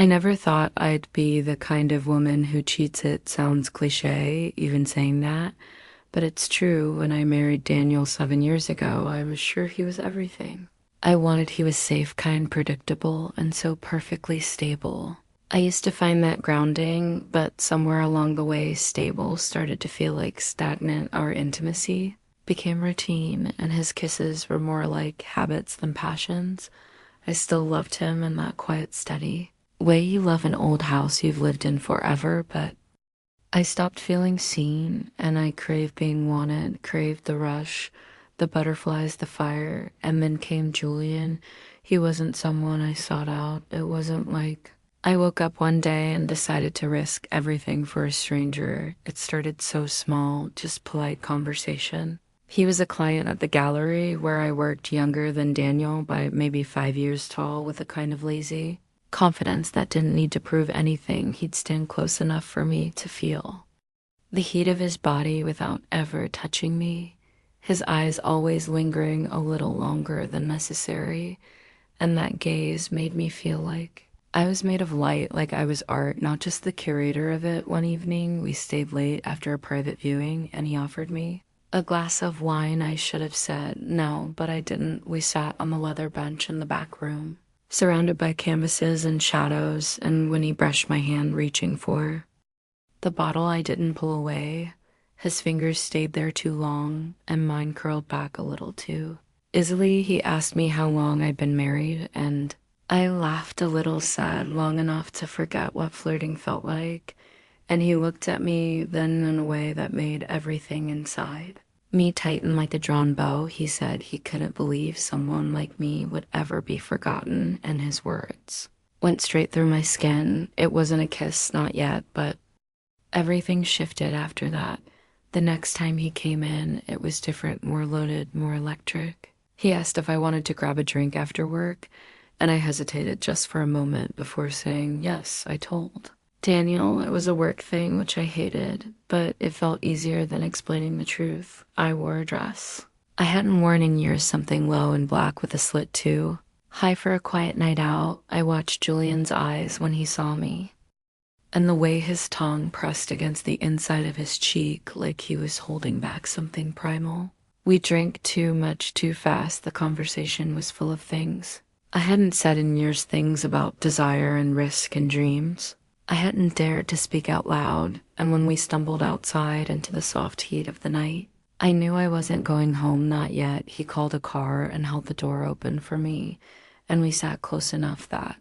I never thought I'd be the kind of woman who cheats. It sounds cliche, even saying that, but it's true. When I married Daniel 7 years ago, I was sure he was everything. I wanted he was safe, kind, predictable, and so perfectly stable. I used to find that grounding, but somewhere along the way, stable started to feel like stagnant. Our intimacy became routine, and his kisses were more like habits than passions. I still loved him in that quiet, steady way you love an old house you've lived in forever, but I stopped feeling seen, and I craved being wanted, craved the rush, the butterflies, the fire, and then came Julian. He wasn't someone I sought out. It wasn't like I woke up one day and decided to risk everything for a stranger. It started so small, just polite conversation. He was a client at the gallery where I worked, younger than Daniel by maybe 5 years tall, with a kind of lazy confidence that didn't need to prove anything. He'd stand close enough for me to feel the heat of his body without ever touching me, his eyes always lingering a little longer than necessary, and that gaze made me feel like I was made of light, like I was art, not just the curator of it. One evening, we stayed late after a private viewing, and he offered me a glass of wine. I should have said no, but I didn't. We sat on the leather bench in the back room, surrounded by canvases and shadows, and when he brushed my hand reaching for the bottle, I didn't pull away. His fingers stayed there too long, and mine curled back a little too easily. He asked me how long I'd been married, and I laughed a little, sad, long enough to forget what flirting felt like, and he looked at me then in a way that made everything inside me tighten like a drawn bow. He said he couldn't believe someone like me would ever be forgotten, and his words went straight through my skin. It wasn't a kiss, not yet, but everything shifted after that. The next time he came in, it was different, more loaded, more electric. He asked if I wanted to grab a drink after work, and I hesitated just for a moment before saying yes. I told Daniel it was a work thing, which I hated, but it felt easier than explaining the truth. I wore a dress I hadn't worn in years, something low and black with a slit too. High for a quiet night out. I watched Julian's eyes when he saw me, and the way his tongue pressed against the inside of his cheek like he was holding back something primal. We drank too much too fast. The conversation was full of things I hadn't said in years, things about desire and risk and dreams I hadn't dared to speak out loud, and when we stumbled outside into the soft heat of the night, I knew I wasn't going home, not yet. He called a car and held the door open for me, and we sat close enough that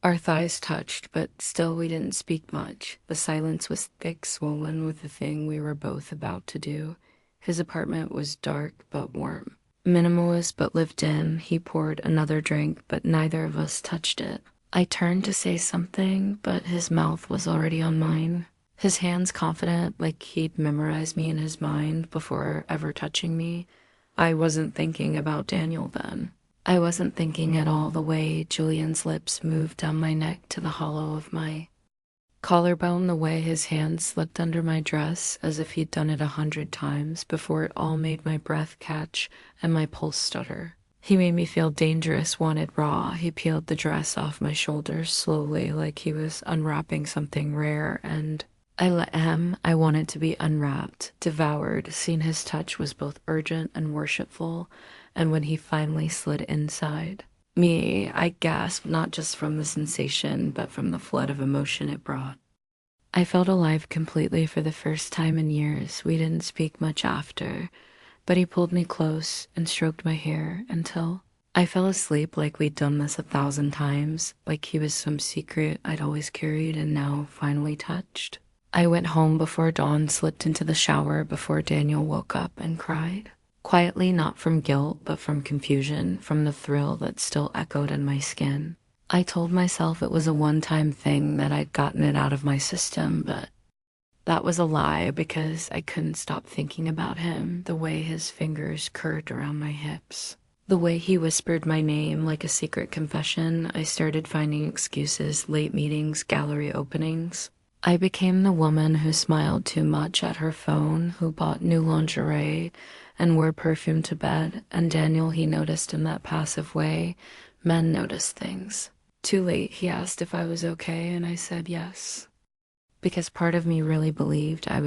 our thighs touched, but still we didn't speak much. The silence was thick, swollen with the thing we were both about to do. His apartment was dark but warm, minimalist but lived in. He poured another drink, but neither of us touched it. I turned to say something, but his mouth was already on mine. His hands confident, like he'd memorized me in his mind before ever touching me. I wasn't thinking about Daniel then. I wasn't thinking at all. The way Julian's lips moved down my neck to the hollow of my collarbone, the way his hand slipped under my dress as if he'd done it 100 times before, it all made my breath catch and my pulse stutter. He made me feel dangerous, wanted, raw. He peeled the dress off my shoulders slowly, like he was unwrapping something rare, and I let him. I wanted to be unwrapped, devoured. Seeing his touch was both urgent and worshipful, and when he finally slid inside me, I gasped, not just from the sensation, but from the flood of emotion it brought. I felt alive completely for the first time in years. We didn't speak much after, but he pulled me close and stroked my hair until I fell asleep, like we'd done this 1,000 times, like he was some secret I'd always carried and now finally touched. I went home before dawn, slipped into the shower before Daniel woke up, and cried. Quietly, not from guilt, but from confusion, from the thrill that still echoed in my skin. I told myself it was a one-time thing, that I'd gotten it out of my system, but that was a lie, because I couldn't stop thinking about him, the way his fingers curved around my hips, the way he whispered my name like a secret confession. I started finding excuses, late meetings, gallery openings. I became the woman who smiled too much at her phone, who bought new lingerie and wore perfume to bed. And Daniel, he noticed in that passive way men notice things. Too late, he asked if I was okay, and I said yes. Because part of me really believed I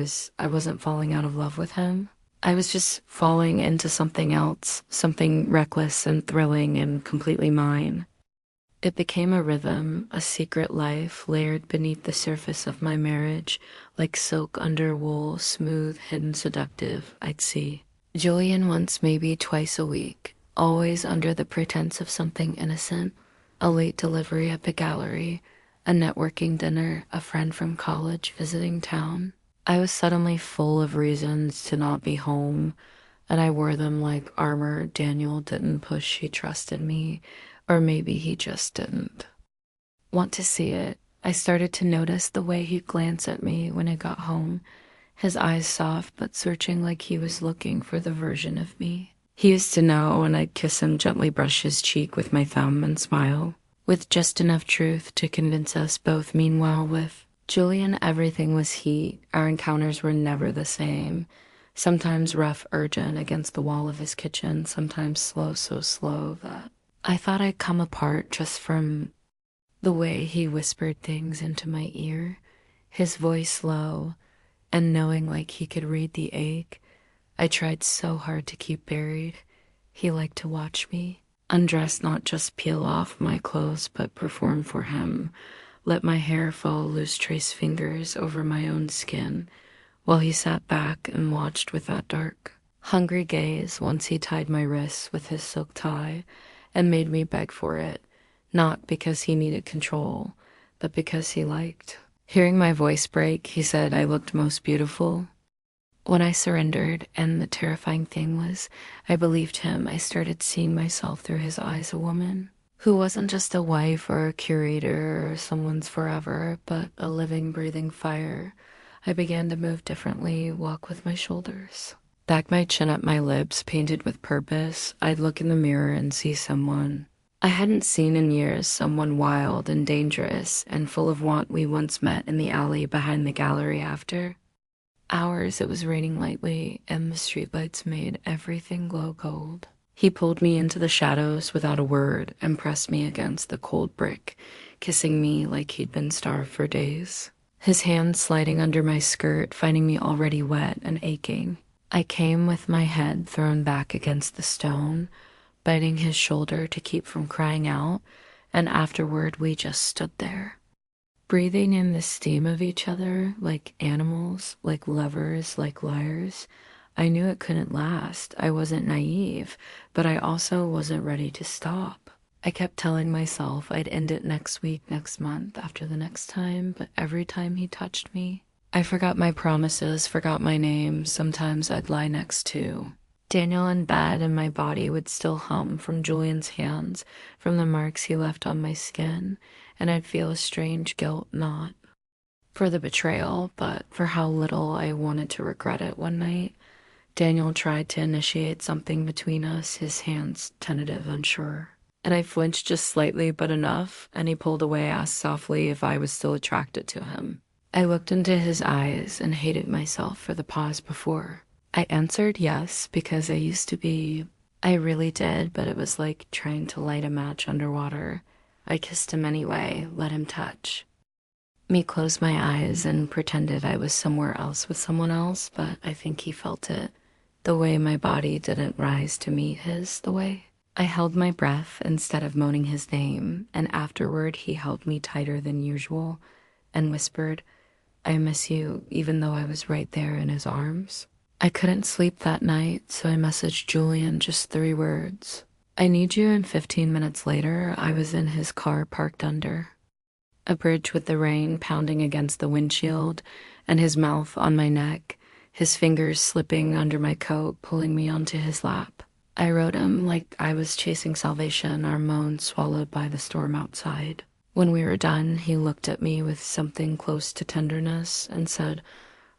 wasn't falling out of love with him. I was just falling into something else, something reckless and thrilling and completely mine. It became a rhythm, a secret life layered beneath the surface of my marriage, like silk under wool, smooth, hidden, seductive, I'd see. Julian once, maybe twice a week, always under the pretense of something innocent, a late delivery at the gallery, a networking dinner, a friend from college visiting town. I was suddenly full of reasons to not be home, and I wore them like armor. Daniel didn't push, he trusted me, or maybe he just didn't. Want to see it? I started to notice the way he'd glance at me when I got home, his eyes soft but searching like he was looking for the version of me. He used to know, and I'd kiss him, gently brush his cheek with my thumb and smile, with just enough truth to convince us both. Meanwhile, with Julian, everything was heat. Our encounters were never the same. Sometimes rough, urgent, against the wall of his kitchen, sometimes slow, so slow that I thought I'd come apart just from the way he whispered things into my ear, his voice low, and knowing like he could read the ache. I tried so hard to keep buried. He liked to watch me, undress, not just peel off my clothes, but perform for him. Let my hair fall loose, trace fingers over my own skin, while he sat back and watched with that dark, hungry gaze. Once he tied my wrists with his silk tie and made me beg for it, not because he needed control, but because he liked. Hearing my voice break, he said I looked most beautiful. When I surrendered, and the terrifying thing was, I believed him. I started seeing myself through his eyes, a woman who wasn't just a wife or a curator or someone's forever, but a living, breathing fire. I began to move differently, walk with my shoulders, back my chin up my lips, painted with purpose. I'd look in the mirror and see someone I hadn't seen in years, someone wild and dangerous and full of want. We once met in the alley behind the gallery after hours. It was raining lightly, and the streetlights made everything glow gold. He pulled me into the shadows without a word and pressed me against the cold brick, kissing me like he'd been starved for days. His hand sliding under my skirt, finding me already wet and aching. I came with my head thrown back against the stone, biting his shoulder to keep from crying out, and afterward we just stood there, breathing in the steam of each other like animals, like lovers, like liars. I knew it couldn't last. I wasn't naive, but I also wasn't ready to stop. I kept telling myself I'd end it next week, next month, after the next time, but every time he touched me, I forgot my promises, forgot my name. Sometimes I'd lie next to Daniel in bed, and my body would still hum from Julian's hands, from the marks he left on my skin, and I'd feel a strange guilt, not for the betrayal, but for how little I wanted to regret it. One night, Daniel tried to initiate something between us, his hands tentative, unsure. And I flinched just slightly, but enough, and he pulled away, asked softly if I was still attracted to him. I looked into his eyes and hated myself for the pause before. I answered yes, because I used to be. I really did, but it was like trying to light a match underwater. I kissed him anyway, let him touch me, closed my eyes, and pretended I was somewhere else with someone else, but I think he felt it. The way my body didn't rise to meet his, the way I held my breath instead of moaning his name, and afterward he held me tighter than usual and whispered, I miss you, even though I was right there in his arms. I couldn't sleep that night, so I messaged Julian just 3 words. I need you. And 15 minutes later, I was in his car parked under a bridge with the rain pounding against the windshield and his mouth on my neck, his fingers slipping under my coat, pulling me onto his lap. I wrote him like I was chasing salvation, our moans swallowed by the storm outside. When we were done, he looked at me with something close to tenderness and said,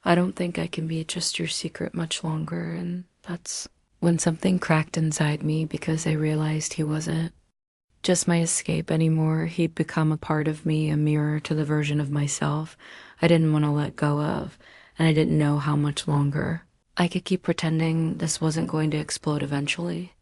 I don't think I can be just your secret much longer. And that's when something cracked inside me, because I realized he wasn't just my escape anymore. He'd become a part of me, a mirror to the version of myself I didn't want to let go of, and I didn't know how much longer I could keep pretending this wasn't going to explode eventually.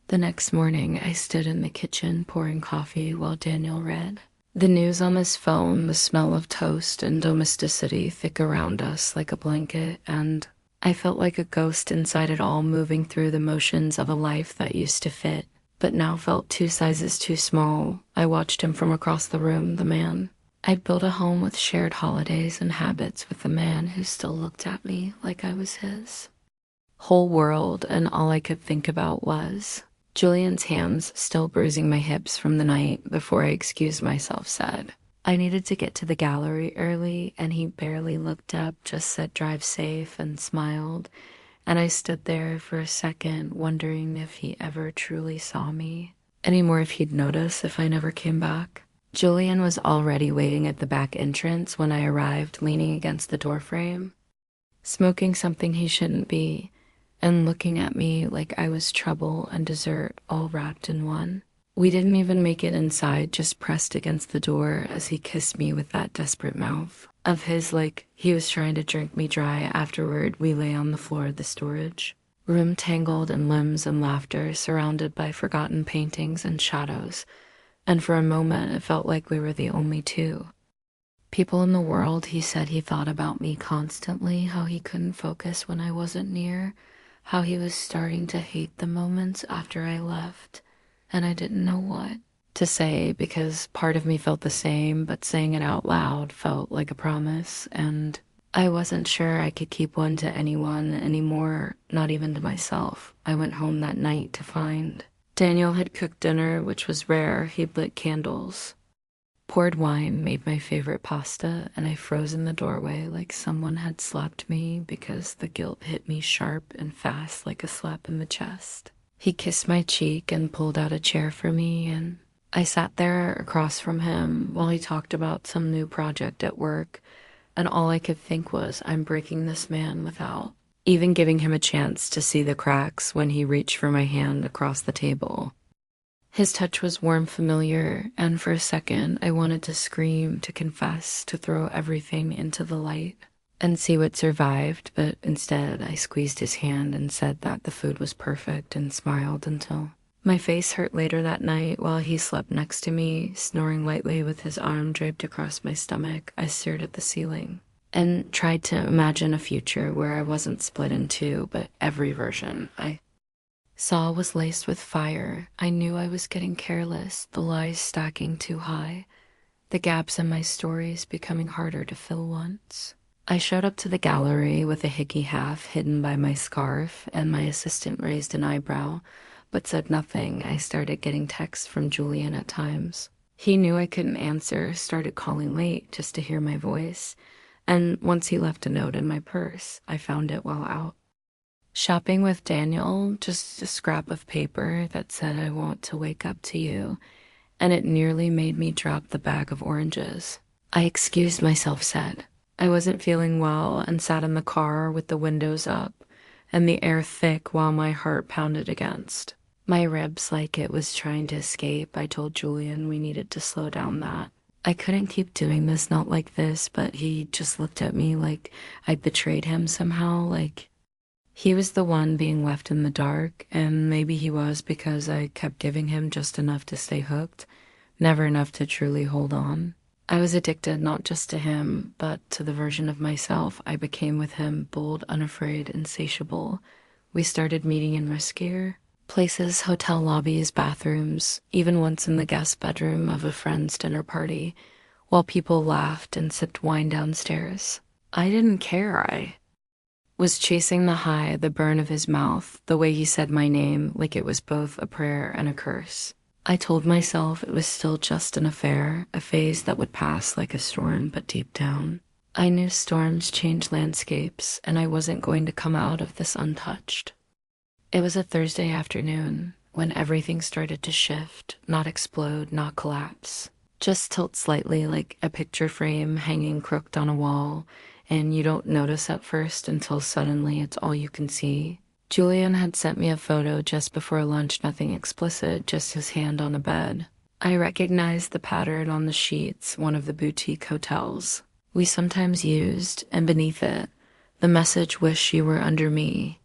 The next morning, I stood in the kitchen pouring coffee while Daniel read. The news on his phone, the smell of toast and domesticity thick around us like a blanket, and I felt like a ghost inside it all, moving through the motions of a life that used to fit, but now felt 2 sizes too small. I watched him from across the room, the man. I'd built a home with shared holidays and habits with the man who still looked at me like I was his whole world, and all I could think about was Julian's hands, still bruising my hips from the night before I excused myself, said I needed to get to the gallery early, and he barely looked up, just said drive safe and smiled. And I stood there for a second, wondering if he ever truly saw me, anymore, if he'd notice if I never came back. Julian was already waiting at the back entrance when I arrived, leaning against the doorframe, smoking something he shouldn't be, and looking at me like I was trouble and dessert all wrapped in one. We didn't even make it inside, just pressed against the door as he kissed me with that desperate mouth of his, like he was trying to drink me dry. Afterward, we lay on the floor of the storage room, tangled in limbs and laughter, surrounded by forgotten paintings and shadows, and for a moment it felt like we were the only two people in the world. He said he thought about me constantly, how he couldn't focus when I wasn't near, how he was starting to hate the moments after I left, and I didn't know what to say because part of me felt the same, but saying it out loud felt like a promise, and I wasn't sure I could keep one to anyone anymore, not even to myself. I went home that night to find Daniel had cooked dinner, which was rare. He'd lit candles, poured wine, made my favorite pasta, and I froze in the doorway like someone had slapped me because the guilt hit me sharp and fast like a slap in the chest. He kissed my cheek and pulled out a chair for me, and I sat there across from him while he talked about some new project at work, and all I could think was, I'm breaking this man without even giving him a chance to see the cracks when he reached for my hand across the table. His touch was warm, familiar, and for a second I wanted to scream, to confess, to throw everything into the light and see what survived, but instead I squeezed his hand and said that the food was perfect and smiled until my face hurt later that night while he slept next to me, snoring lightly with his arm draped across my stomach. I stared at the ceiling and tried to imagine a future where I wasn't split in two, but every version I saw was laced with fire. I knew I was getting careless, the lies stacking too high, the gaps in my stories becoming harder to fill once. I showed up to the gallery with a hickey half hidden by my scarf, and my assistant raised an eyebrow, but said nothing. I started getting texts from Julian at times. He knew I couldn't answer, started calling late just to hear my voice, and once he left a note in my purse. I found it while out shopping with Daniel, just a scrap of paper that said, I want to wake up to you, and it nearly made me drop the bag of oranges. I excused myself, said I wasn't feeling well, and sat in the car with the windows up and the air thick while my heart pounded against my ribs like it was trying to escape. I told Julian we needed to slow down, that I couldn't keep doing this, not like this, but he just looked at me like I'd betrayed him somehow, like he was the one being left in the dark, and maybe he was because I kept giving him just enough to stay hooked, never enough to truly hold on. I was addicted not just to him, but to the version of myself I became with him, bold, unafraid, insatiable. We started meeting in riskier places, hotel lobbies, bathrooms, even once in the guest bedroom of a friend's dinner party, while people laughed and sipped wine downstairs. I didn't care. I was chasing the high, the burn of his mouth, the way he said my name like it was both a prayer and a curse. I told myself it was still just an affair, a phase that would pass like a storm, but deep down I knew storms change landscapes, and I wasn't going to come out of this untouched. It was a Thursday afternoon when everything started to shift, not explode, not collapse, just tilt slightly like a picture frame hanging crooked on a wall, and you don't notice at first until suddenly it's all you can see. Julian had sent me a photo just before lunch, nothing explicit, just his hand on a bed. I recognized the pattern on the sheets, one of the boutique hotels we sometimes used, and beneath it, the message, wish you were under me.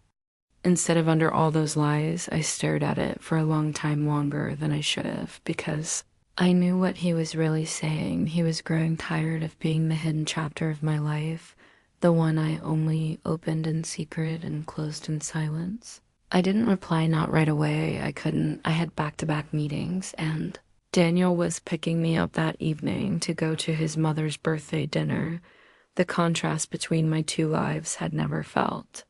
Instead of under all those lies, I stared at it for a long time longer than I should have because I knew what he was really saying. He was growing tired of being the hidden chapter of my life, the one I only opened in secret and closed in silence. I didn't reply, not right away. I couldn't. I had back-to-back meetings, and Daniel was picking me up that evening to go to his mother's birthday dinner. The contrast between my two lives had never felt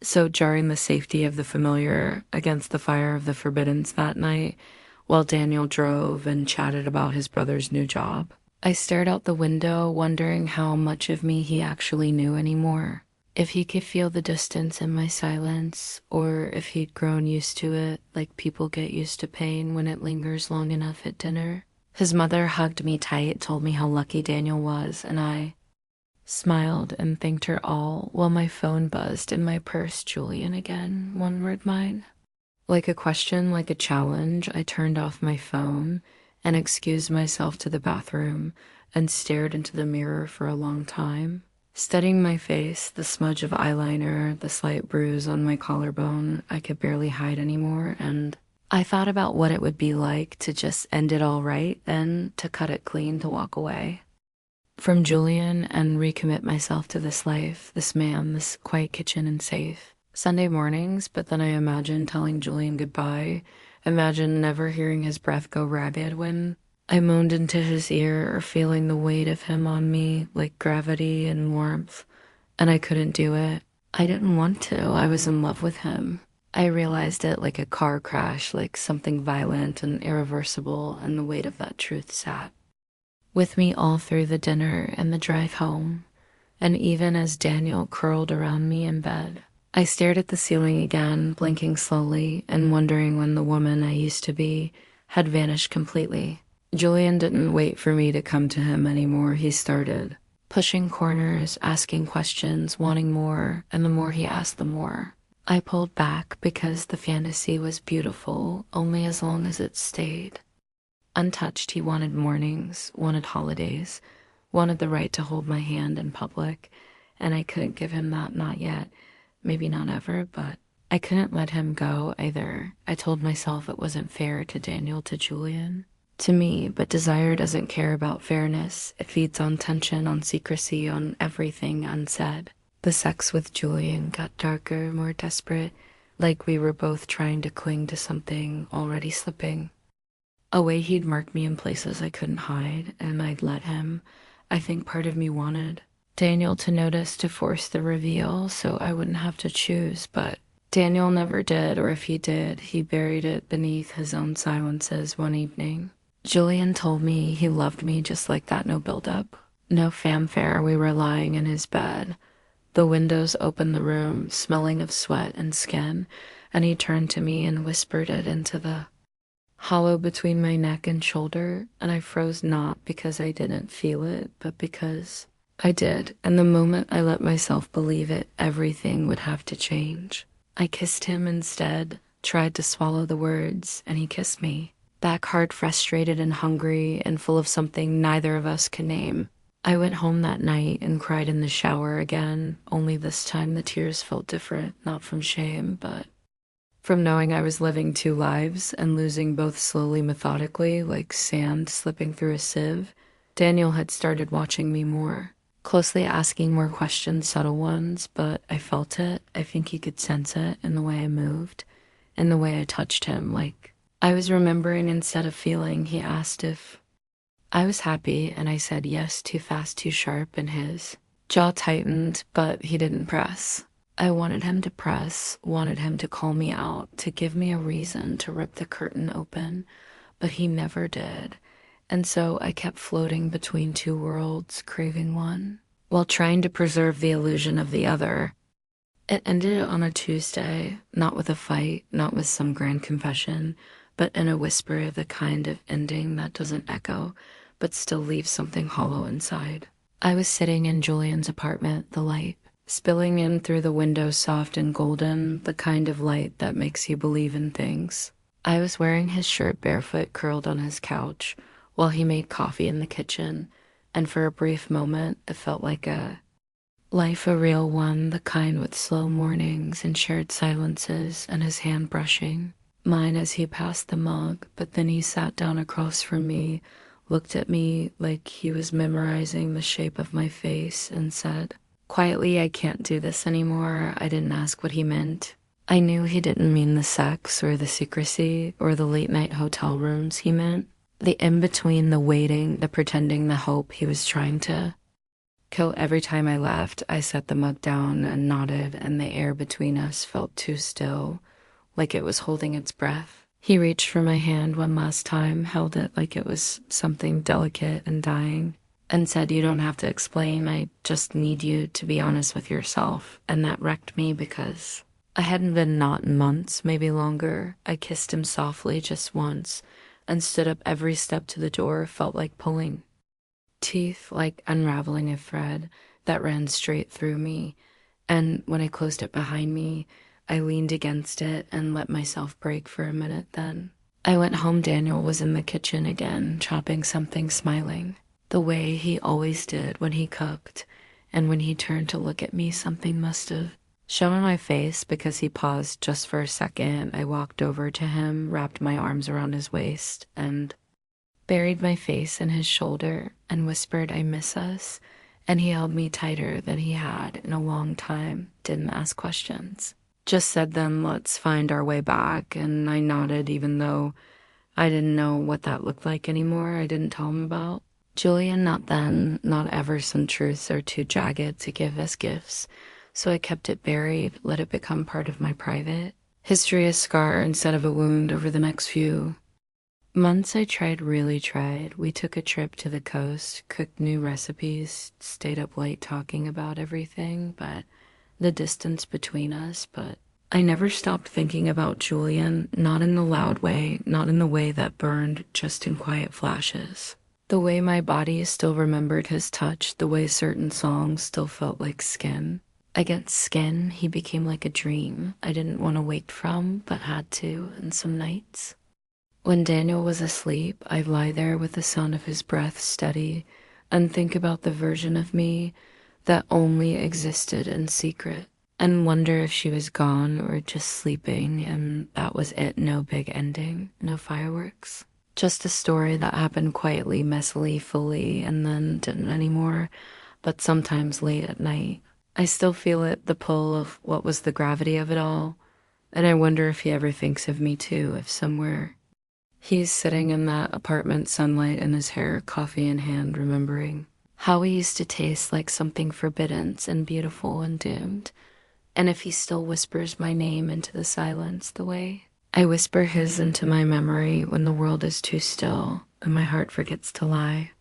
so jarring, the safety of the familiar against the fire of the forbiddens that night, while Daniel drove and chatted about his brother's new job. I stared out the window, wondering how much of me he actually knew anymore. If he could feel the distance in my silence, or if he'd grown used to it like people get used to pain when it lingers long enough at dinner. His mother hugged me tight, told me how lucky Daniel was, and I smiled and thanked her all while my phone buzzed in my purse. Julian again, one word mine. Like a question, like a challenge, I turned off my phone and excused myself to the bathroom and stared into the mirror for a long time, studying my face, the smudge of eyeliner, the slight bruise on my collarbone I could barely hide anymore, and I thought about what it would be like to just end it all right, then to cut it clean, to walk away from Julian and recommit myself to this life, this man, this quiet kitchen and safe. Sunday mornings, but then I imagined telling Julian goodbye, imagined never hearing his breath go ragged when I moaned into his ear, or feeling the weight of him on me like gravity and warmth, and I couldn't do it. I didn't want to. I was in love with him. I realized it like a car crash, like something violent and irreversible, and the weight of that truth sat with me all through the dinner and the drive home, and even as Daniel curled around me in bed. I stared at the ceiling again, blinking slowly and wondering when the woman I used to be had vanished completely. Julian didn't wait for me to come to him anymore. He started pushing corners, asking questions, wanting more, and the more he asked, the more I pulled back, because the fantasy was beautiful only as long as it stayed untouched. He wanted mornings, wanted holidays, wanted the right to hold my hand in public, and I couldn't give him that, not yet, maybe not ever, but I couldn't let him go either. I told myself it wasn't fair to Daniel, to Julian, to me, but desire doesn't care about fairness. It feeds on tension, on secrecy, on everything unsaid. The sex with Julian got darker, more desperate, like we were both trying to cling to something already slipping. A way he'd mark me in places I couldn't hide, and I'd let him. I think part of me wanted Daniel to notice, to force the reveal, so I wouldn't have to choose, but Daniel never did, or if he did, he buried it beneath his own silences one evening. Julian told me he loved me just like that, no build-up, no fanfare. We were lying in his bed. The windows opened the room, smelling of sweat and skin, and he turned to me and whispered it into the hollow between my neck and shoulder, and I froze, not because I didn't feel it, but because I did, and the moment I let myself believe it, everything would have to change. I kissed him instead, tried to swallow the words, and he kissed me, back hard, frustrated and hungry, and full of something neither of us could name. I went home that night and cried in the shower again, only this time the tears felt different, not from shame, but from knowing I was living two lives and losing both slowly, methodically, like sand slipping through a sieve. Daniel had started watching me more, closely asking more questions, subtle ones, but I felt it. I think he could sense it in the way I moved, in the way I touched him, like I was remembering instead of feeling. He asked if I was happy, and I said yes, too fast, too sharp, and his jaw tightened, but he didn't press. I wanted him to press, wanted him to call me out, to give me a reason to rip the curtain open, but he never did. And so I kept floating between two worlds, craving one, while trying to preserve the illusion of the other. It ended on a Tuesday, not with a fight, not with some grand confession, but in a whisper, the kind of ending that doesn't echo, but still leaves something hollow inside. I was sitting in Julian's apartment, the light spilling in through the window, soft and golden, the kind of light that makes you believe in things. I was wearing his shirt, barefoot, curled on his couch, while he made coffee in the kitchen, and for a brief moment, it felt like a Life a real one, the kind with slow mornings and shared silences and his hand brushing mine as he passed the mug, but then he sat down across from me, looked at me like he was memorizing the shape of my face, and said, quietly, I can't do this anymore. I didn't ask what he meant. I knew he didn't mean the sex or the secrecy or the late night hotel rooms. He meant the in between, the waiting, the pretending, the hope he was trying to kill. Every time I left, I set the mug down and nodded, and the air between us felt too still, like it was holding its breath. He reached for my hand one last time, held it like it was something delicate and dying, and said, you don't have to explain. I just need you to be honest with yourself. And that wrecked me because I hadn't been not in months, maybe longer. I kissed him softly just once and stood up. Every step to the door felt like pulling teeth, like unraveling a thread that ran straight through me. And when I closed it behind me, I leaned against it and let myself break for a minute. Then I went home. Daniel was in the kitchen again, chopping something, smiling the way he always did when he cooked. And when he turned to look at me, something must have shown on my face because he paused just for a second. I walked over to him, wrapped my arms around his waist, and buried my face in his shoulder and whispered, I miss us. And he held me tighter than he had in a long time, didn't ask questions. Just said then, let's find our way back. And I nodded, even though I didn't know what that looked like anymore. I didn't tell him about Julian, not then, not ever. Some truths are too jagged to give as gifts. So I kept it buried, let it become part of my private history, a scar instead of a wound. Over the next few months, I really tried. We took a trip to the coast, cooked new recipes, stayed up late talking about everything, but the distance between us. But I never stopped thinking about Julian, not in the loud way, not in the way that burned, just in quiet flashes. The way my body still remembered his touch, the way certain songs still felt like skin. Against skin, he became like a dream I didn't want to wake from, but had to, in some nights. When Daniel was asleep, I'd lie there with the sound of his breath steady and think about the version of me that only existed in secret, and wonder if she was gone or just sleeping, and that was it. No big ending, no fireworks. Just a story that happened quietly, messily, fully, and then didn't anymore, but sometimes late at night. I still feel it, the pull of what was the gravity of it all, and I wonder if he ever thinks of me too, if somewhere he's sitting in that apartment, sunlight in his hair, coffee in hand, remembering how he used to taste like something forbidden and beautiful and doomed, and if he still whispers my name into the silence the way I whisper his into my memory when the world is too still and my heart forgets to lie.